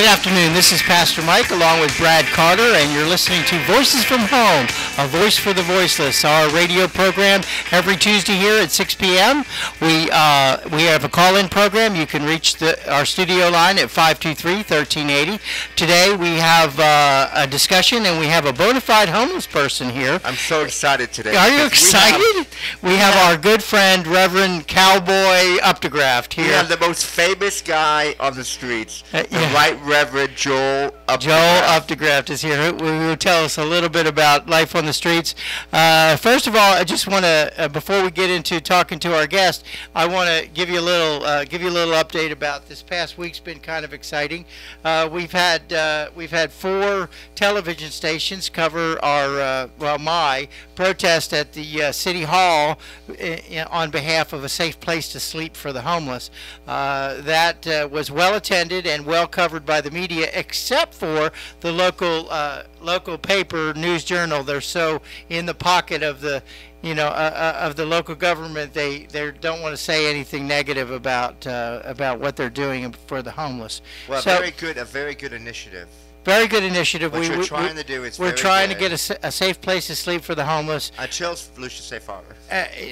Good afternoon. This is Pastor Mike along with Brad Carter, and you're listening to Voices from Home, a voice for the voiceless, our radio program every Tuesday here at 6 p.m. We have a call-in program. You can reach our studio line at 523-1380. Today we have a discussion, and we have a bona fide homeless person here. I'm so excited today. Are you excited? We have our good friend, Reverend Cowboy Updegraft here. We have the most famous guy on the streets, the Right Reverend Joel Updegraft. Joel Updegraft is here, who will tell us a little bit about life on the streets. First of all, I just want to, before we get into talking to our guest, I want to give you a little update about this past week's been kind of exciting. We've had 4 television stations cover our my protest at the City Hall on behalf of a safe place to sleep for the homeless. That was well attended and well covered by the media, except for the local paper, News Journal. They're so in the pocket of the of the local government, they don't want to say anything negative about what they're doing for the homeless. Well, so, a very good initiative. Very good initiative. What we're trying to do is we're trying to get a safe place to sleep for the homeless. Until Volusia Safe Harbor.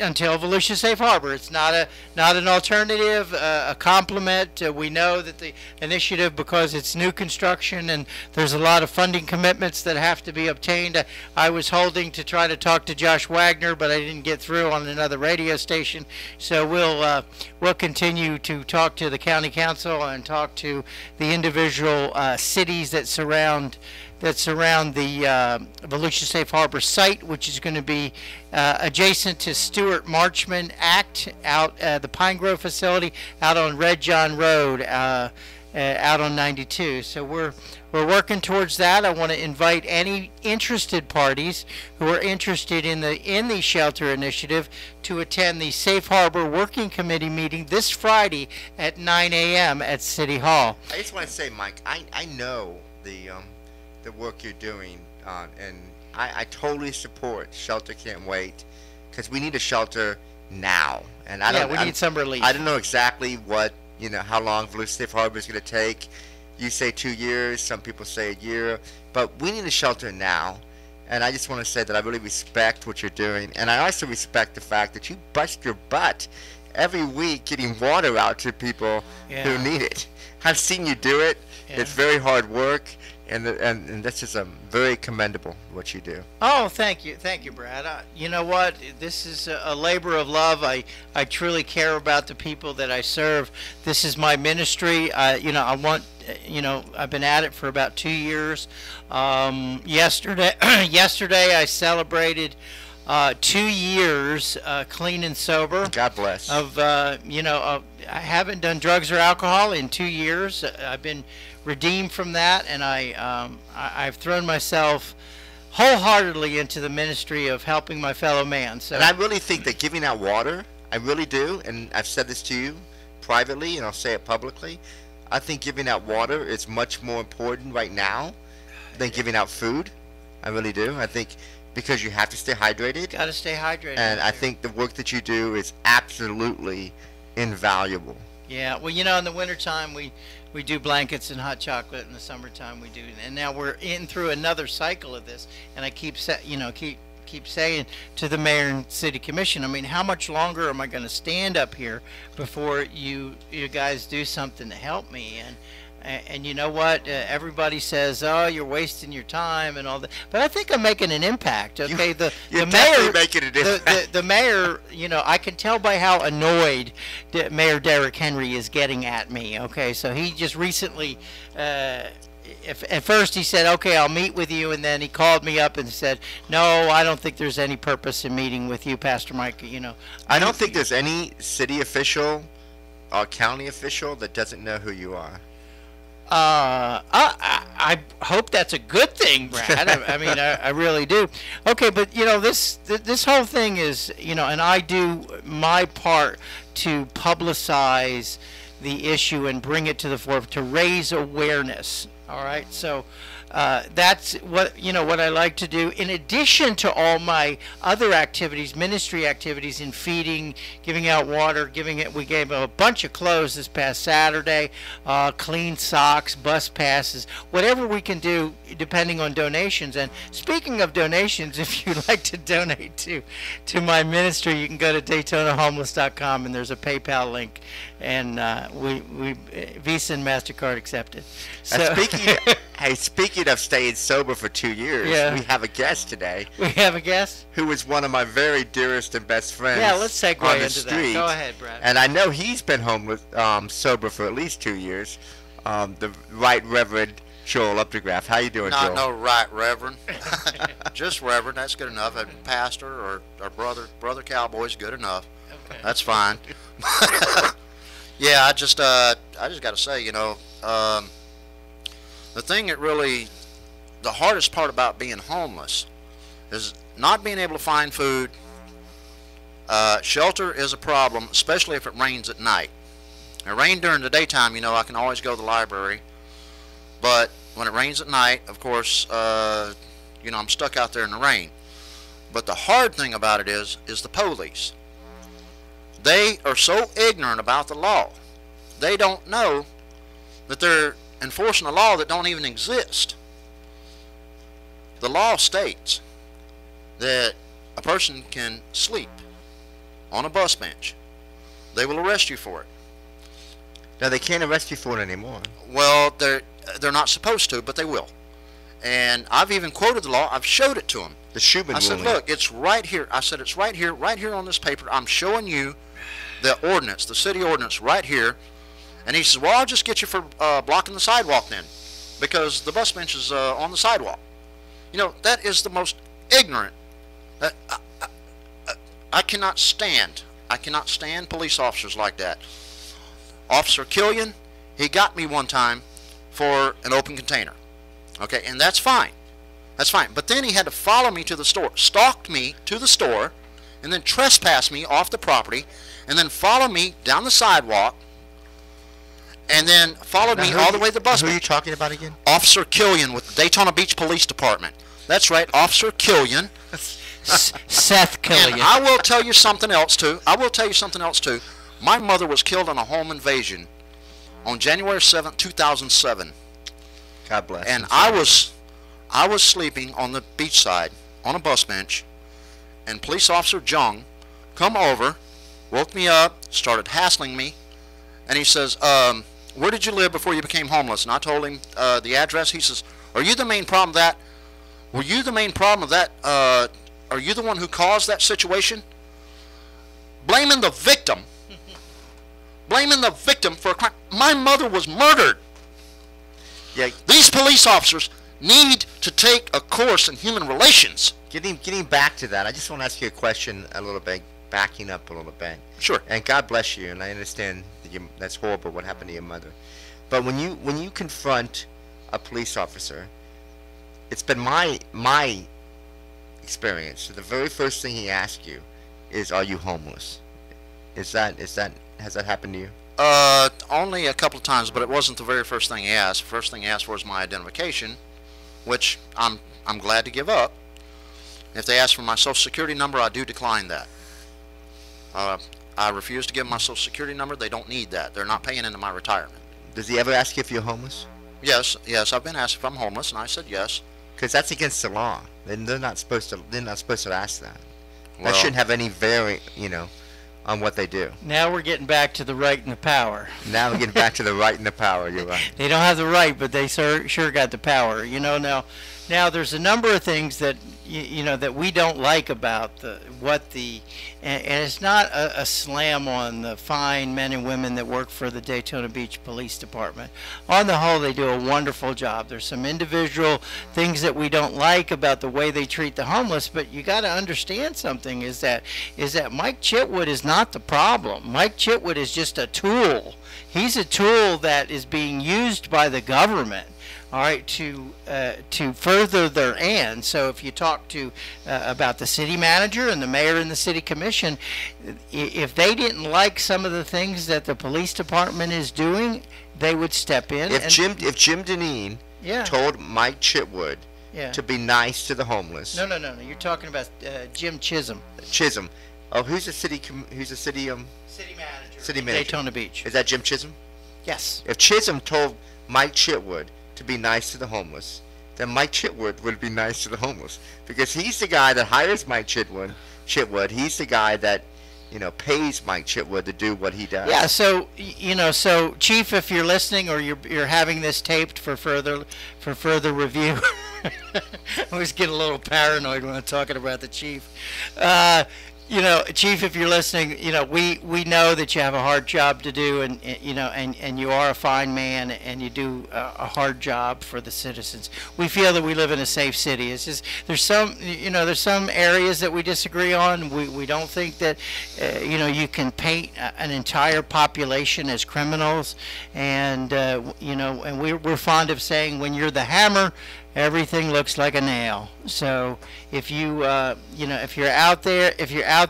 Until Volusia Safe Harbor. It's not an alternative, a complement. We know that the initiative, because it's new construction and there's a lot of funding commitments that have to be obtained. I was holding to try to talk to Josh Wagner, but I didn't get through on another radio station. So we'll continue to talk to the county council and talk to the individual cities that surround the Volusia Safe Harbor site, which is going to be adjacent to Stuart Marchman Act out the Pine Grove facility out on Red John Road out on 92. So we're working towards that. I want to invite any interested parties who are interested in the shelter initiative to attend the Safe Harbor Working Committee meeting this Friday at 9 a.m. at City Hall. I just want to say, Mike, I know the work you're doing, and I totally support Shelter Can't Wait, because we need a shelter now. And we need some relief. I don't know exactly what how long Volusia Safe Harbor is going to take. You say 2 years, some people say a year, but we need a shelter now. And I just want to say that I really respect what you're doing, and I also respect the fact that you bust your butt every week getting water out to people who need it. I've seen you do it. Yeah. It's very hard work, and this is very commendable what you do. Oh, thank you, Brad. You know what? This is a labor of love. I truly care about the people that I serve. This is my ministry. I've been at it for about 2 years. Yesterday I celebrated 2 years clean and sober. God bless. I haven't done drugs or alcohol in 2 years. I've been redeemed from that, and I've thrown myself wholeheartedly into the ministry of helping my fellow man. So, and I really think that giving out water, I really do, and I've said this to you privately, and I'll say it publicly, I think giving out water is much more important right now than giving out food. I really do. I think because you have to stay hydrated. Got to stay hydrated. And I think the work that you do is absolutely invaluable. Yeah, well, in the wintertime we do blankets and hot chocolate. In the summertime we do, and now we're in through another cycle of this. And I keep saying to the mayor and city commission, I mean, how much longer am I going to stand up here before you guys do something to help me? And you know what? Everybody says, "Oh, you're wasting your time and all that." But I think I'm making an impact. Okay, you're definitely making an impact. The mayor, I can tell by how annoyed Mayor Derrick Henry is getting at me. Okay, so he just recently, at first he said, "Okay, I'll meet with you," and then he called me up and said, "No, I don't think there's any purpose in meeting with you, Pastor Mike." I don't think there's any city official or county official that doesn't know who you are. I hope that's a good thing, Brad. I really do. Okay, but this whole thing is, and I do my part to publicize the issue and bring it to the fore, to raise awareness All right, so that's what I like to do. In addition to all my other activities, ministry activities in feeding, giving out water, we gave a bunch of clothes this past Saturday, clean socks, bus passes, whatever we can do, depending on donations. And speaking of donations, if you'd like to donate to my ministry, you can go to DaytonaHomeless.com, and there's a PayPal link, and we Visa and MasterCard accepted. So Speaking of staying sober for 2 years, Yeah. we have a guest today We have a guest? who is one of my very dearest and best friends. Yeah, let's segue on the into that. street. Go ahead, Brad. And I know he's been homeless, sober for at least 2 years. The Right Reverend Joel Updegraff. How you doing, Not Joel? no right reverend, just reverend. That's good enough. A pastor or brother cowboy's good enough. Okay. That's fine. Yeah, I just got to say, the thing that really, the hardest part about being homeless is not being able to find food. Shelter is a problem, especially if it rains at night. It rains during the daytime, I can always go to the library. But when it rains at night, of course, I'm stuck out there in the rain. But the hard thing about it is the police. They are so ignorant about the law. They don't know that they're enforcing a law that don't even exist. The law states that a person can sleep on a bus bench. They will arrest you for it. No, they can't arrest you for it anymore. Well, they're not supposed to, but they will. And I've even quoted the law. I've showed it to them. The Schumann I said, ruling. look, it's right here. I said, it's right here on this paper. I'm showing you the ordinance, the city ordinance right here. And he says, well, I'll just get you for blocking the sidewalk then, because the bus bench is on the sidewalk. That is the most ignorant. I cannot stand police officers like that. Officer Killian, he got me one time for an open container. Okay, and that's fine. That's fine. But then he had to follow me to the store, stalked me to the store, and then trespass me off the property, and then follow me down the sidewalk, and then followed me all the way to the bus. Who are you talking about again? Officer Killian with the Daytona Beach Police Department. That's right, Officer Killian. Seth Killian. And I will tell you something else too. My mother was killed in a home invasion on January 7th, 2007. God bless. And I was sleeping on the beach side on a bus bench, and Police Officer Jung come over, woke me up, started hassling me, and he says, where did you live before you became homeless? And I told him the address. He says, are you the main problem of that? Were you the main problem of that? Are you the one who caused that situation? Blaming the victim. Blaming the victim for a crime. My mother was murdered. Yeah, These police officers need to take a course in human relations. getting back to that, I just want to ask you a question a little bit, backing up a little bit. Sure. And God bless you, and I understand that that's horrible what happened to your mother. But when you confront a police officer, it's been my experience. The very first thing he asks you is, "Are you homeless?" Has that happened to you? Only a couple of times, but it wasn't the very first thing he asked. First thing he asked for was my identification, which I'm glad to give up. If they ask for my social security number, I do decline that. I refuse to give them my social security number. They don't need that. They're not paying into my retirement. Does he ever ask you if you're homeless? Yes, I've been asked if I'm homeless, and I said yes. Because that's against the law. They're not supposed to ask that. Well, That shouldn't have any bearing, on what they do. Now we're getting back to the right and the power. Now we're getting back to the right and the power. You're right. They don't have the right, but they sure got the power. Now there's a number of things that that we don't like about and it's not a slam on the fine men and women that work for the Daytona Beach Police Department. On the whole, they do a wonderful job. There's some individual things that we don't like about the way they treat the homeless, but you got to understand something is that Mike Chitwood is not the problem. Mike Chitwood is just a tool. He's a tool that is being used by the government, all right, to further their ends. So if you talk to about the city manager and the mayor and the city commission, if they didn't like some of the things that the police department is doing, they would step in. If Jim Deneen Yeah. told Mike Chitwood Yeah. to be nice to the homeless. No, no, no, no. You're talking about Jim Chisholm, Chisholm. Oh, who's the city city manager. City manager. Daytona Beach. Is that Jim Chisholm? Yes. If Chisholm told Mike Chitwood to be nice to the homeless, then Mike Chitwood would be nice to the homeless, because he's the guy that hires Mike Chitwood. He's the guy that, pays Mike Chitwood to do what he does. Yeah. So so Chief, if you're listening or you're having this taped for further review, I always get a little paranoid when I'm talking about the chief. Chief, if you're listening, we know that you have a hard job to do, and you are a fine man, and you do a hard job for the citizens. We feel that we live in a safe city. It's just there's some areas that we disagree on. We don't think that you can paint an entire population as criminals, and and we're fond of saying when you're the hammer, everything looks like a nail. So if if you're out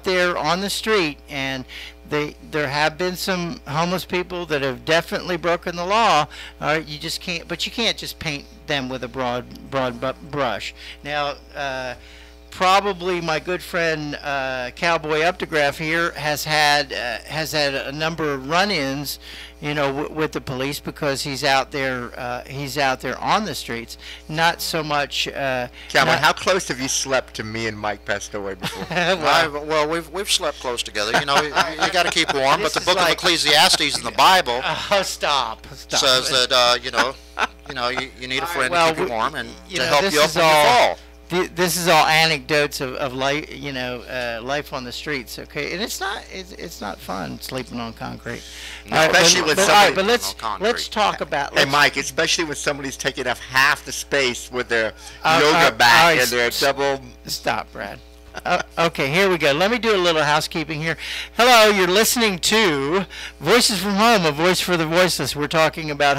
there on the street, and there have been some homeless people that have definitely broken the law, you just can't. But you can't just paint them with a broad brush. Now, probably my good friend Cowboy Updegraff here has had a number of run-ins, with the police, because he's out there on the streets. Not so much. Cowboy, how close have you slept to me and Mike Pastore before? Well, we've slept close together. You got to keep warm. But the book of Ecclesiastes in the Bible stop. says that you need a friend to keep you warm and to help you up when you fall. This is all anecdotes of life, life on the streets. Okay, and it's not fun sleeping on concrete. Especially with somebody. But let's talk about. Hey, Mike, especially when somebody's taking up half the space with their yoga mat and their double. Stop, Brad. Okay, here we go. Let me do a little housekeeping here. Hello, you're listening to Voices from Home, a voice for the voiceless. We're talking about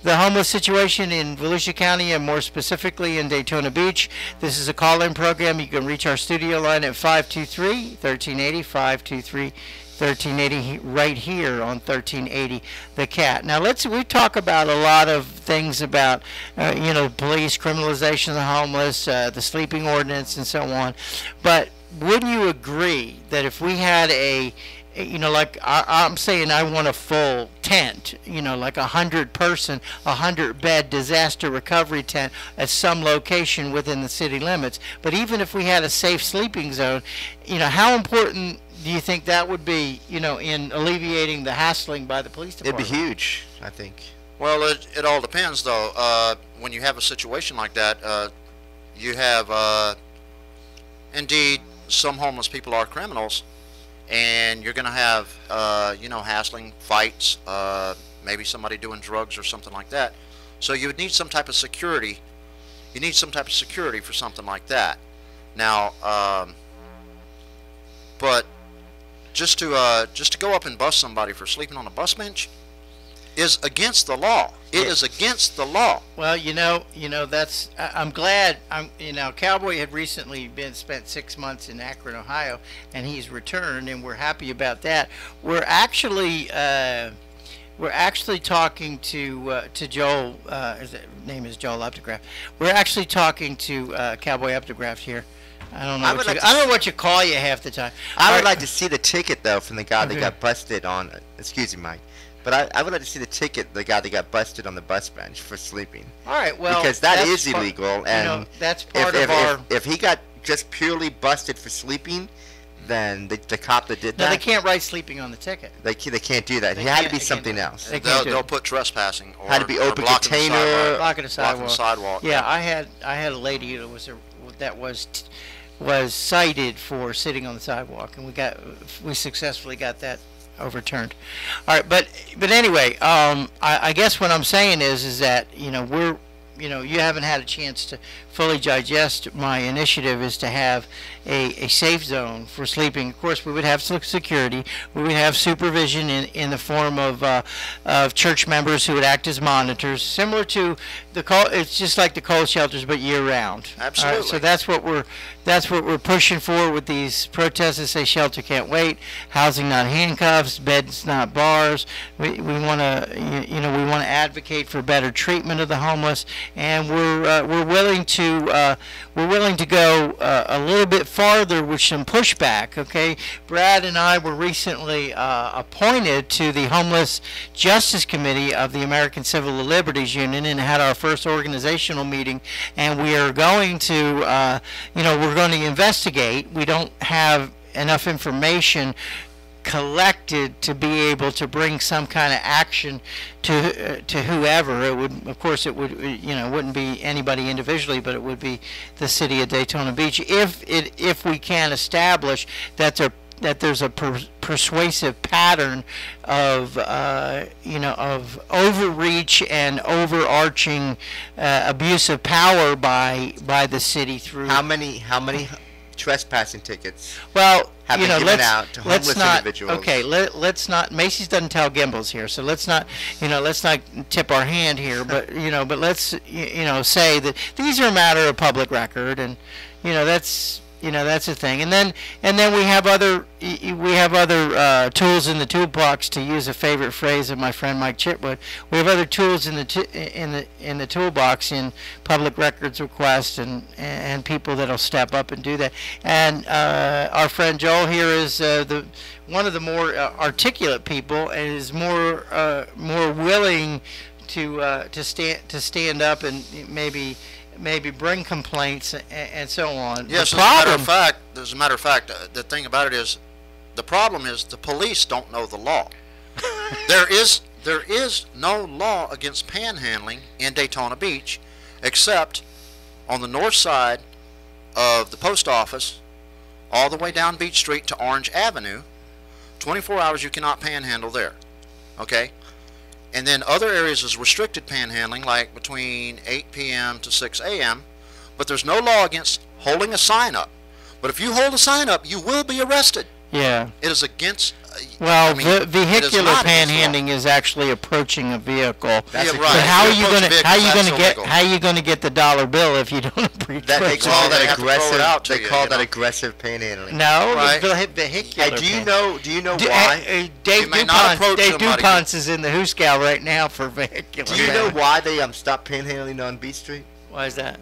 the homeless situation in Volusia County, and more specifically in Daytona Beach. This is a call-in program. You can reach our studio line at 523-1380, 523-1380, right here on 1380 The Cat. Now we talk about a lot of things about police, criminalization of the homeless, the sleeping ordinance, and so on. But wouldn't you agree that if we had like I'm saying, I want a full tent, like 100-person, 100-bed disaster recovery tent at some location within the city limits. But even if we had a safe sleeping zone, how important do you think that would be, in alleviating the hassling by the police department? It'd be huge, I think. Well, it all depends, though. When you have a situation like that, you have, indeed, some homeless people are criminals, and you're going to have, hassling, fights, maybe somebody doing drugs or something like that. So you would need some type of security. You need some type of security for something like that. Now, but just to go up and bust somebody for sleeping on a bus bench is against the law. It is against the law. Well, that's. I'm glad. Cowboy had recently spent 6 months in Akron, Ohio, and he's returned, and we're happy about that. We're actually talking to Joel. His name is Joel Updegraff. We're actually talking to Cowboy Updegraff here. I don't know what you call you half the time. I would like to see the ticket, though, from the guy that got busted on. Excuse me, Mike. But I would like to see the ticket, the guy that got busted on the bus bench for sleeping. All right, well, because that is illegal, and that's part of our. If he got just purely busted for sleeping, then the cop that did that. No, they can't write sleeping on the ticket. They can't do that. It had to be something else. They'll put trespassing. Or, had to be open container. Blocking the sidewalk. Yeah, I had a lady that was cited for sitting on the sidewalk, and we successfully got that overturned. All right, but anyway, I guess what I'm saying is that we're you haven't had a chance to fully digest my initiative is to have a safe zone for sleeping. Of course, we would have security. We would have supervision in the form of church members who would act as monitors, similar to it's just like the cold shelters, but year round. Absolutely. So that's what we're pushing for with these protests that say shelter can't wait, housing not handcuffs, beds not bars. We want to we want to advocate for better treatment of the homeless, and we're willing to go a little bit farther with some pushback. Okay, Brad and I were recently appointed to the Homeless Justice Committee of the American Civil Liberties Union, and had our first organizational meeting, and we are going to we're going to investigate. We don't have enough information collected to be able to bring some kind of action to whoever. It would, of course, it wouldn't be anybody individually, but it would be the city of Daytona Beach if we can establish that there's a persuasive pattern of of overreach and overarching abuse of power by the city through How many trespassing tickets well have been given let's out to homeless individuals? Okay, let's not. Macy's doesn't tell Gimbals here, so let's not tip our hand here. But but let's say that these are a matter of public record, and that's a thing. And then we have other tools in the toolbox, to use a favorite phrase of my friend Mike Chitwood. We have other tools in the toolbox in public records requests and people that'll step up and do that. And our friend Joel here is one of the more articulate people, and is more willing to stand up and maybe bring complaints and so on. Yes, as a matter of fact, the thing about it is, the problem is the police don't know the law. There is no law against panhandling in Daytona Beach, except on the north side of the post office, all the way down Beach Street to Orange Avenue. 24 hours you cannot panhandle there. Okay? And then other areas is restricted panhandling, like between 8 p.m. to 6 a.m. But there's no law against holding a sign up. But if you hold a sign up, you will be arrested. Yeah. It is against. Vehicular panhandling is actually approaching a vehicle. That's But how are you going to get the dollar bill if you don't approach? They call that aggressive. They call that aggressive panhandling. No, Right. vehicular. Do you know why? Dave may not approach somebody. DuPont's is in the Hooskow right now for vehicular. Do you know why they stopped panhandling on Beach Street? Why is that?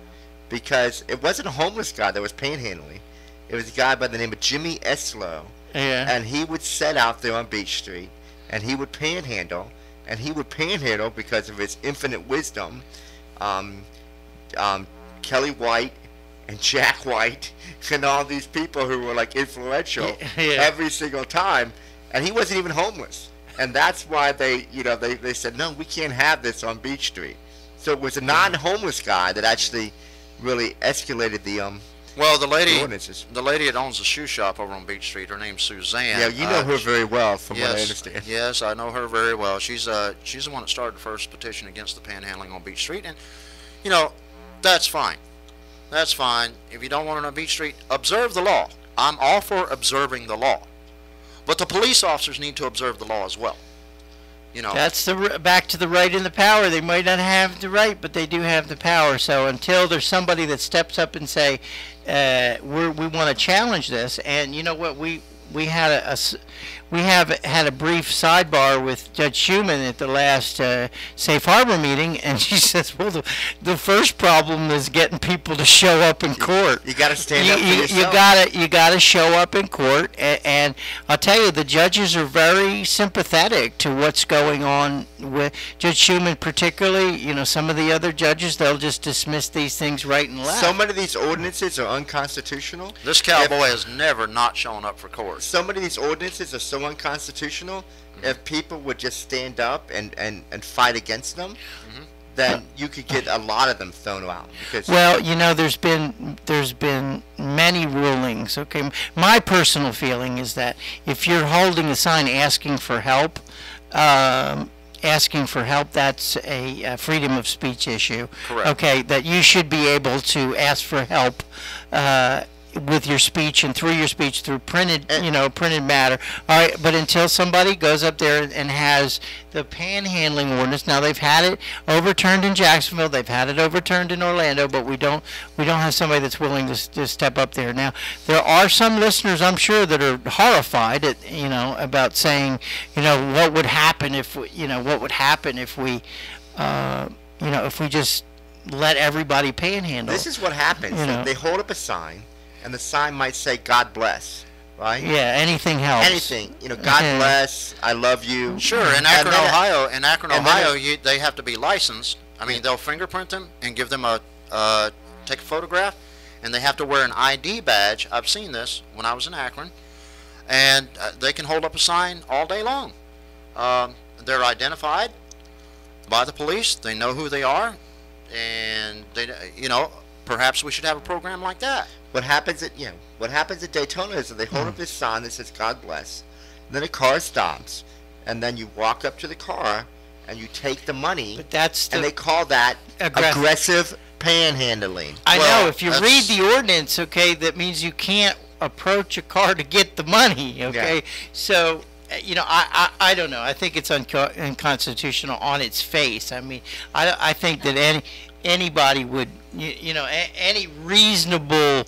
Because it wasn't a homeless guy that was panhandling. It was a guy by the name of Jimmy Eslow. Yeah. And he would set out there on Beach Street, and he would panhandle, because of his infinite wisdom. Kelly White and Jack White and all these people who were like influential every single time, and he wasn't even homeless. And that's why they said, no, we can't have this on Beach Street. So it was a non-homeless guy that actually really escalated the Well, the lady ordinances. that owns the shoe shop over on Beach Street, her name's Suzanne. Yeah, you know her very well, from yes, what I understand. Yes, I know her very well. She's the one that started the first petition against the panhandling on Beach Street, and that's fine. That's fine. If you don't want it on Beach Street, observe the law. I'm all for observing the law, but the police officers need to observe the law as well. That's back to the right and the power. They might not have the right, but they do have the power. So until there's somebody that steps up and say, we want to challenge this, and you know what, we have had a brief sidebar with Judge Schumann at the last Safe Harbor meeting, and she says, well, the first problem is getting people to show up in court. You got to stand up for yourself. You got to show up in court, and I'll tell you, the judges are very sympathetic to what's going on with Judge Schumann, particularly. Some of the other judges, they'll just dismiss these things right and left. So many of these ordinances are unconstitutional. This cowboy has never not shown up for court. So many of these ordinances are so unconstitutional. If people would just stand up and fight against them, then you could get a lot of them thrown out. Because there's been many rulings. Okay, my personal feeling is that if you're holding a sign asking for help, asking for help, that's a freedom of speech issue. Correct. Okay, that you should be able to ask for help with your speech and through your speech through printed, printed matter. All right, but until somebody goes up there and has the panhandling ordinance, now they've had it overturned in Jacksonville, they've had it overturned in Orlando, but we don't have somebody that's willing to step up there. Now, there are some listeners, I'm sure, that are horrified at, about saying, what would happen if we, if we just let everybody panhandle. This is what happens. They hold up a sign, and the sign might say, God bless, right? Yeah, anything helps. Anything. God bless, I love you. Sure, in Akron, Ohio, they have to be licensed. I mean, they'll fingerprint them and give them take a photograph, and they have to wear an ID badge. I've seen this when I was in Akron, and they can hold up a sign all day long. They're identified by the police. They know who they are, and perhaps we should have a program like that. What happens at Daytona is that they hold up this sign that says God bless, and then a car stops, and then you walk up to the car and you take the money, and they call that aggressive panhandling. I know. If you read the ordinance, okay, that means you can't approach a car to get the money, okay? Yeah. So, I don't know. I think it's unconstitutional on its face. I mean, I think that anybody would, any reasonable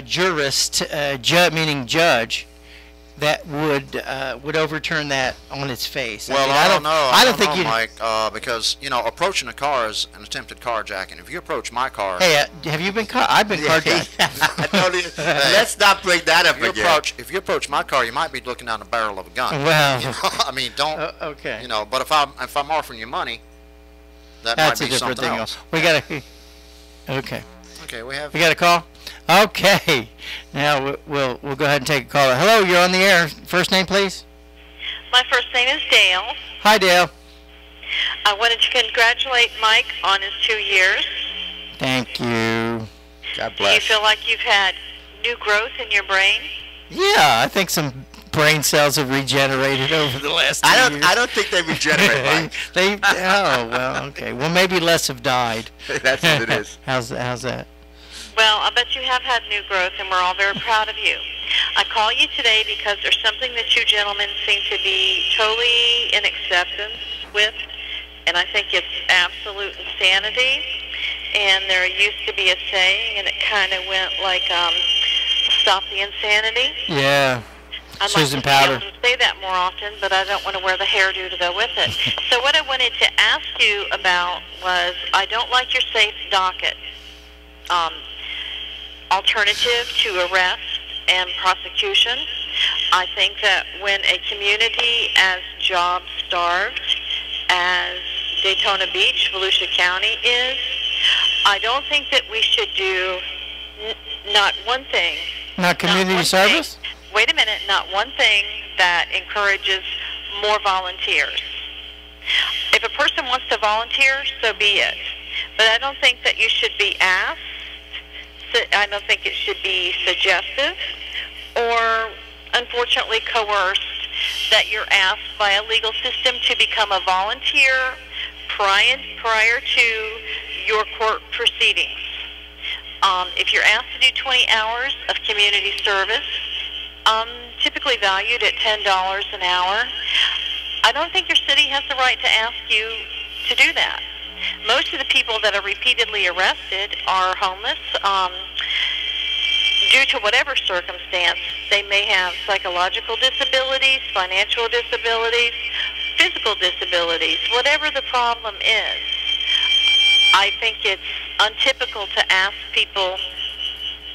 jurist, meaning judge, that would overturn that on its face. Well, I don't know. I don't think Mike, because approaching a car is an attempted carjacking. If you approach my car, hey, have you been caught? I've been carjacked. Let's not bring that up again. If you approach my car, you might be looking down the barrel of a gun. Well, I mean, don't. Okay. But if I'm offering you money, that's might be something thing else. We gotta. Okay. Okay, we got a call. Okay, now we'll go ahead and take a call. Hello, you're on the air. First name, please. My first name is Dale. Hi, Dale. I wanted to congratulate Mike on his 2 years. Thank you. God bless. Do you feel like you've had new growth in your brain? Yeah, I think some brain cells have regenerated over the last 2 years. I don't think they regenerate, Mike. Oh, well, okay. Well, maybe less have died. That's what it is. How's that? Well, I bet you have had new growth, and we're all very proud of you. I call you today because there's something that you gentlemen seem to be totally in acceptance with, and I think it's absolute insanity. And there used to be a saying, and it kind of went like, stop the insanity. Yeah. I'd Susan like to Powder. be able to say that more often, but I don't want to wear the hairdo to go with it. So what I wanted to ask you about was, I don't like your safe docket alternative to arrest and prosecution. I think that when a community as job-starved as Daytona Beach, Volusia County is, I don't think that we should do not one thing. Not community service? Wait a minute, not one thing that encourages more volunteers. If a person wants to volunteer, so be it. But I don't think that you should be asked. I don't think it should be suggestive or, unfortunately, coerced that you're asked by a legal system to become a volunteer prior to your court proceedings. If you're asked to do 20 hours of community service, typically valued at $10 an hour, I don't think your city has the right to ask you to do that. Most of the people that are repeatedly arrested are homeless due to whatever circumstance. They may have psychological disabilities, financial disabilities, physical disabilities, whatever the problem is. I think it's untypical to ask people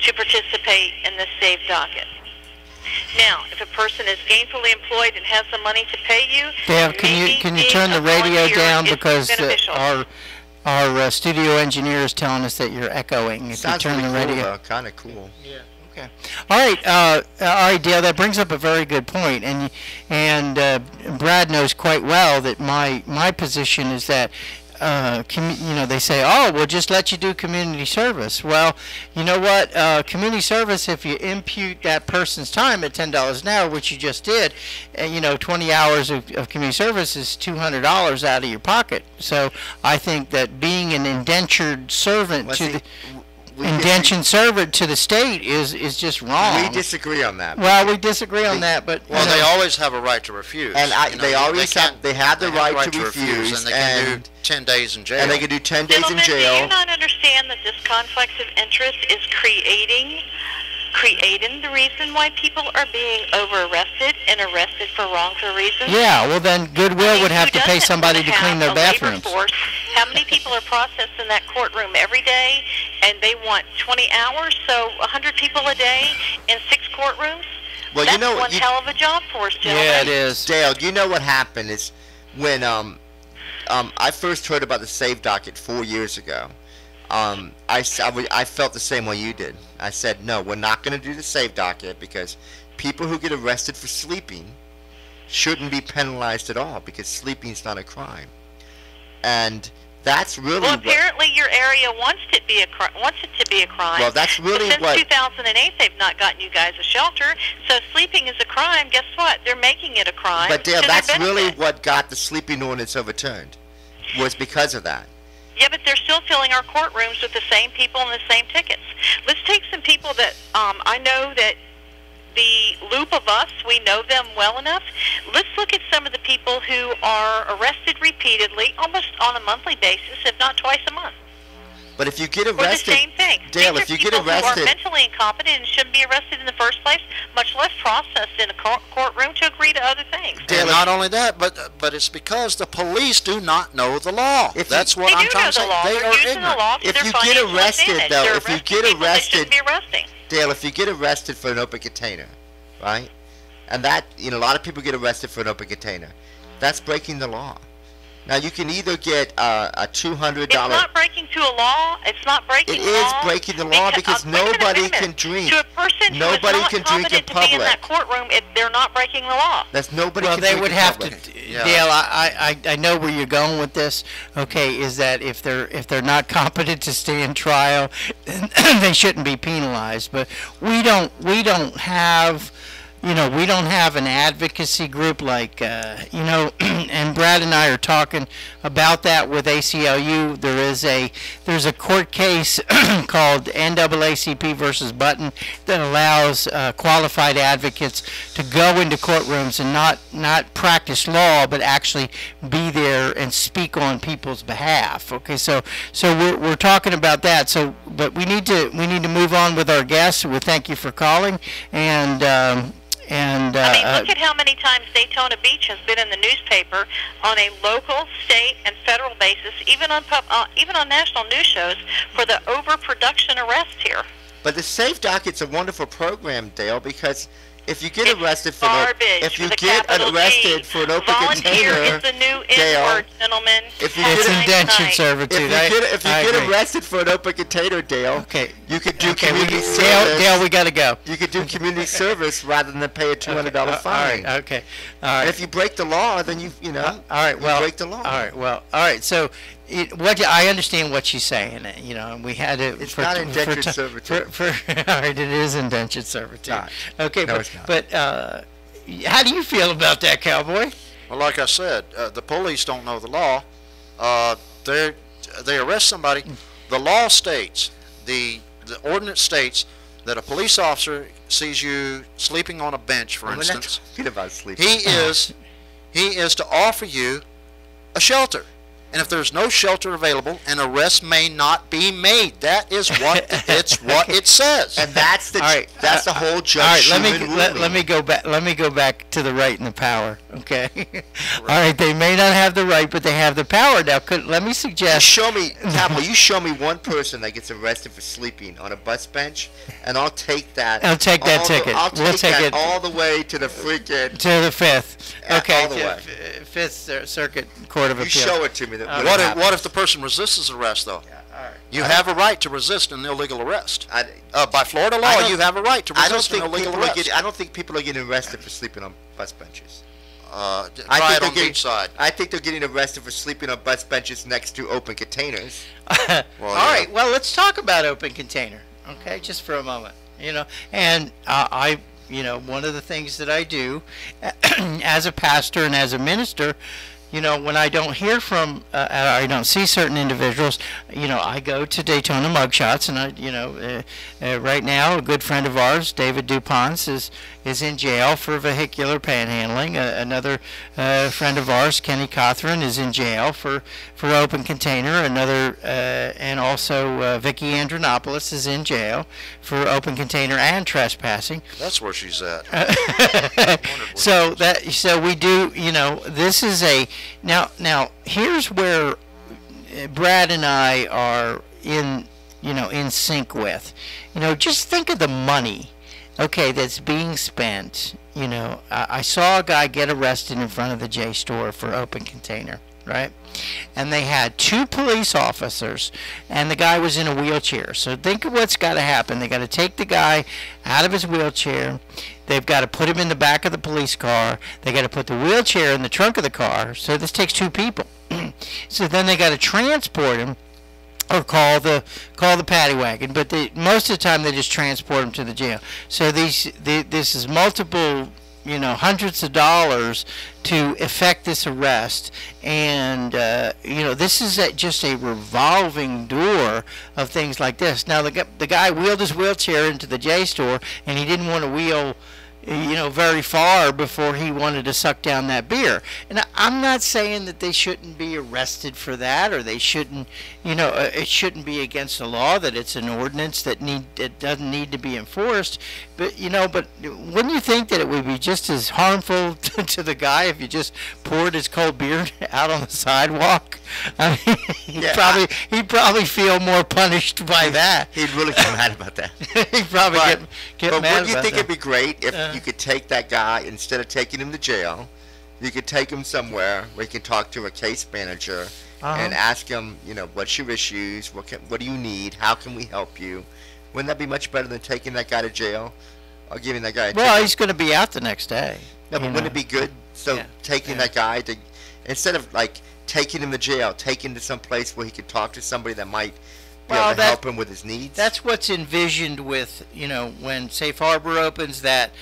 to participate in the safe docket. Now, if a person is gainfully employed and has the money to pay you, Dale, can you turn the radio down because our studio engineer is telling us that you're echoing. If Sounds you turn really the radio, cool, kind of cool. Yeah. Okay. All right, Dale. That brings up a very good point, and Brad knows quite well that my position is that they say, oh, we'll just let you do community service. Well, you know what? Community service, if you impute that person's time at $10 an hour, which you just did, 20 hours of community service is $200 out of your pocket. So I think that being an indentured servant servant to the state is just wrong. We disagree on that. Well, we disagree on that, but well, they always have a right to refuse. And they have the right to refuse, and they can do 10 days in jail. And they can do 10 days in Gentlemen, jail. do you not understand that this conflict of interest is creating the reason why people are being over-arrested and arrested for wrongful reasons? Yeah, well then Goodwill would have to pay somebody to clean their bathrooms. How many people are processed in that courtroom every day, and they want 20 hours, so 100 people a day in 6 courtrooms? Well, That's one hell of a job for us, gentlemen. Yeah, it is. Dale, you know what happened is when I first heard about the Save Docket 4 years ago. I felt the same way you did. I said, no, we're not going to do the Save Docket because people who get arrested for sleeping shouldn't be penalized at all because sleeping's not a crime. And that's really apparently your area wants it to be a crime. Well, that's really but since 2008, they've not gotten you guys a shelter. So sleeping is a crime. Guess what? They're making it a crime. But Dale, that's really what got the sleeping ordinance overturned. Was because of that. Yeah, but they're still filling our courtrooms with the same people and the same tickets. Let's take some people that I know that the loop of us, we know them well enough. Let's look at some of the people who are arrested repeatedly, almost on a monthly basis, if not twice a month. But if you get For the arrested, same thing. Dale, These if you are get people arrested, who are mentally incompetent and shouldn't be arrested in the first place, much less processed in a courtroom to agree to other things. Dale, not only that, but it's because the police do not know the law. That's what I'm trying to say. They are using the law for If their you get financial arrested, advantage. though, They're if you arresting get people they arrested, shouldn't be arresting. Dale, if you get arrested for an open container, right? And that, a lot of people get arrested for an open container. That's breaking the law. Now you can either get a $200. It's not breaking to a law. It's not breaking It the law. is breaking the law because nobody can drink. To a person Nobody who is can not drink in competent to be in that public. courtroom, they're not breaking the law. That's nobody. Well, can they drink would in have public. to. Yeah. Dale, I know where you're going with this. Okay, is that if they're not competent to stand trial, then they shouldn't be penalized. But we don't have. We don't have an advocacy group like, and Brad and I are talking about that with ACLU. There's a court case called NAACP versus Button that allows qualified advocates to go into courtrooms and not practice law, but actually be there and speak on people's behalf. Okay, so we're talking about that. So, but we need to move on with our guests. We thank you for calling and. Look at how many times Daytona Beach has been in the newspaper on a local, state, and federal basis, even on national news shows, for the overproduction arrest here. But the Safe Docket's a wonderful program, Dale, because if you get arrested for arrested for an open volunteer container, is the new Dale, N-word, gentlemen. If you it's get indentured servitude. if you get arrested for an open container, Dale, okay, you could do community service. Dale, we gotta go. You could do community service rather than pay a $200 fine. All right, okay, all right. And if you break the law, then you all right, well, you break the law. All right, well, all right. So, I understand what she's saying. And we had to. It's not indentured servitude. All right, it is indentured servitude. Not. Okay, No, it's not. but how do you feel about that, Cowboy? Well, like I said, the police don't know the law. They arrest somebody. The law states, the ordinance states that a police officer sees you sleeping on a bench, for instance. We're not talking about sleeping. He is to offer you a shelter. And if there's no shelter available, an arrest may not be made. That is what what it says. And that's the the whole judge. All right, let me go back. Let me go back to the right and the power. Okay. Right. All right. They may not have the right, but they have the power. Now, let me suggest. Show me, Campbell. You show me one person that gets arrested for sleeping on a bus bench, and I'll take that. I'll take that ticket. We'll take it all the way to the freaking. To the fifth. Okay. All the way. Fifth Circuit Court of Appeal. You show it to me. What if the person resists his arrest, though? Yeah, all right. You have a right to resist an illegal arrest. By Florida law, you have a right to resist an illegal arrest. I don't think people are getting arrested for sleeping on bus benches. Try it on the beach side. I think they're getting arrested for sleeping on bus benches next to open containers. All right, well, let's talk about open container, okay, just for a moment. And one of the things that I do as a pastor and as a minister, when I don't hear from, I don't see certain individuals, I go to Daytona Mugshots, and right now a good friend of ours, David Dupont, is in jail for vehicular panhandling. Another friend of ours, Kenny Cothran, is in jail for open container. And also Vicky Andronopoulos is in jail for open container and trespassing. That's where she's at. So we do, this is now here's where Brad and I are in sync with. Just think of the money, okay, that's being spent. I saw a guy get arrested in front of the J store for open container, right? And they had 2 police officers, and the guy was in a wheelchair. So think of what's got to happen. They got to take the guy out of his wheelchair. They've got to put him in the back of the police car. They got to put the wheelchair in the trunk of the car. So this takes 2 people. So then they got to transport him, or call the paddy wagon. But most of the time they just transport him to the jail. So this is multiple, hundreds of dollars to effect this arrest, and this is just a revolving door of things like this. Now the guy wheeled his wheelchair into the J store, and he didn't want to wheel very far before he wanted to suck down that beer. And I'm not saying that they shouldn't be arrested for that, or they shouldn't, it shouldn't be against the law, that it's an ordinance that doesn't need to be enforced. But but wouldn't you think that it would be just as harmful to the guy if you just poured his cold beer out on the sidewalk? I mean, he'd probably feel more punished by that. He'd really get mad about that. He'd probably get mad about that. But wouldn't you think it'd be great if you could take that guy, instead of taking him to jail, you could take him somewhere where you can talk to a case manager and ask him, what's your issues, what do you need, how can we help you? Wouldn't that be much better than taking that guy to jail or giving that guy a ticket? He's going to be out the next day. No, but wouldn't it be good? So taking that guy to, instead of taking him to jail, taking him to some place where he could talk to somebody that might be able to help him with his needs. That's what's envisioned with, when Safe Harbor opens, that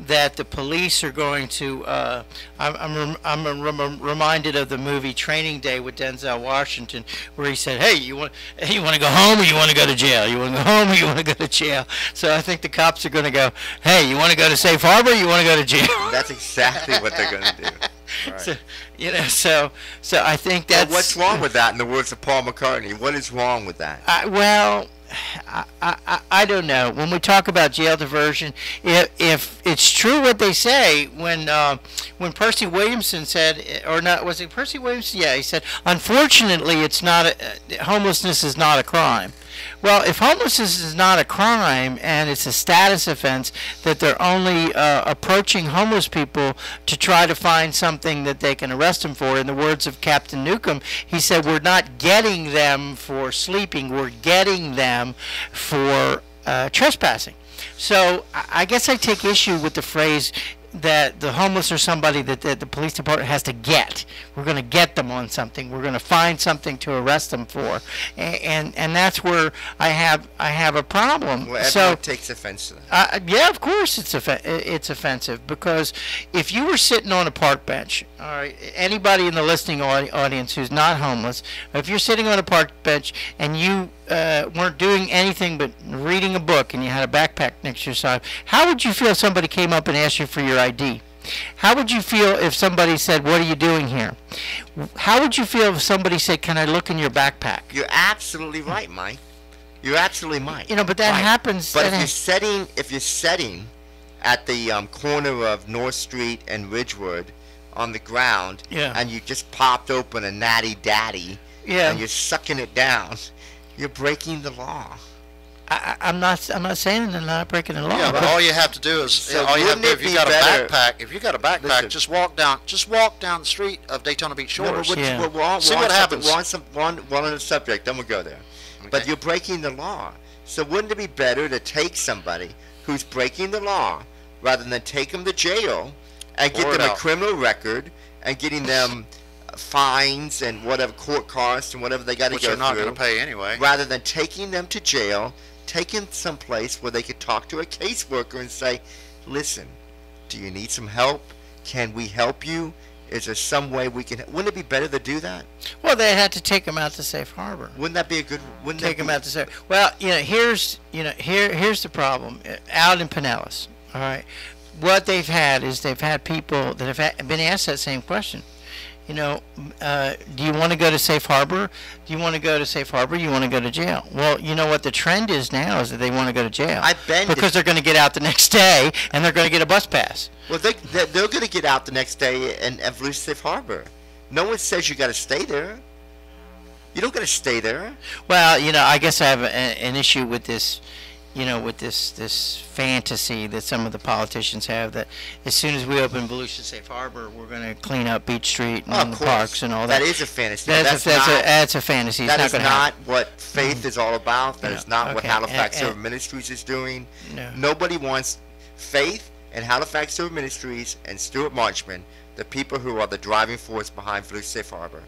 the police are going to, I'm reminded of the movie Training Day with Denzel Washington, where he said, hey, you want to go home or you want to go to jail? You want to go home or you want to go to jail? So I think the cops are going to go, hey, you want to go to Safe Harbor or you want to go to jail? That's exactly what they're going to do. Right. So I think that's... Well, what's wrong with that, in the words of Paul McCartney? What is wrong with that? I don't know. When we talk about jail diversion, if it's true what they say, when Percy Williamson said, or not, was it Percy Williamson? Yeah, he said, unfortunately, it's not homelessness is not a crime. Well, if homelessness is not a crime and it's a status offense, that they're only approaching homeless people to try to find something that they can arrest them for, in the words of Captain Newcomb, he said, we're not getting them for sleeping, we're getting them for trespassing. So I guess I take issue with the phrase that the homeless are somebody that the police department has to get. We're going to get them on something. We're going to find something to arrest them for, and that's where I have a problem. Well, everyone takes offense to that. Yeah, of course it's offensive, because if you were sitting on a park bench, all right, anybody in the listening audience who's not homeless, if you're sitting on a park bench and you weren't doing anything but reading a book and you had a backpack next to your side, how would you feel if somebody came up and asked you for your ID? How would you feel if somebody said, what are you doing here? How would you feel if somebody said, can I look in your backpack? You're absolutely right, Mike. You're absolutely right. But that happens. But if you're sitting at the corner of North Street and Ridgewood on the ground, and you just popped open a Natty Daddy, and you're sucking it down, you're breaking the law. I'm not saying they're not breaking the law. Yeah, but all you have to do is if you got a backpack, listen, just walk down the street of Daytona Beach Shores. See what happens. We're on the subject, then we'll go there. Okay. But you're breaking the law. So wouldn't it be better to take somebody who's breaking the law rather than take them to jail and get Pour it them a out. criminal record and getting them fines and whatever court costs and whatever they got to Which go they're not through, going to pay anyway. rather than taking them to jail, taking someplace where they could talk to a caseworker and say, listen, do you need some help? Can we help you? Is there some way we can? Wouldn't it be better to do that? Well, they had to take them out to safe harbor. Wouldn't that be a good? Wouldn't Take that them be, out to safe. Well, here's the problem out in Pinellas. All right, what they've had is they've had people that have been asked that same question. Do you want to go to safe harbor? Do you want to go to safe harbor? You want to go to jail? Well, you know what the trend is now is that they want to go to jail. Because they're going to get out the next day and they're going to get a bus pass. Well, they're going to get out the next day and lose safe harbor. No one says you got to stay there. You don't got to stay there. Well, I guess I have an issue with this. With this fantasy that some of the politicians have that as soon as we open Volusia Safe Harbor, we're going to clean up Beach Street and the parks and all that. That is a fantasy. That's a fantasy. That It's is not not what faith is all about. That is not what Okay. Halifax And- Silver Ministries is doing. No. Nobody wants faith and Halifax Silver Ministries and Stuart Marchman, the people who are the driving force behind Volusia Safe Harbor,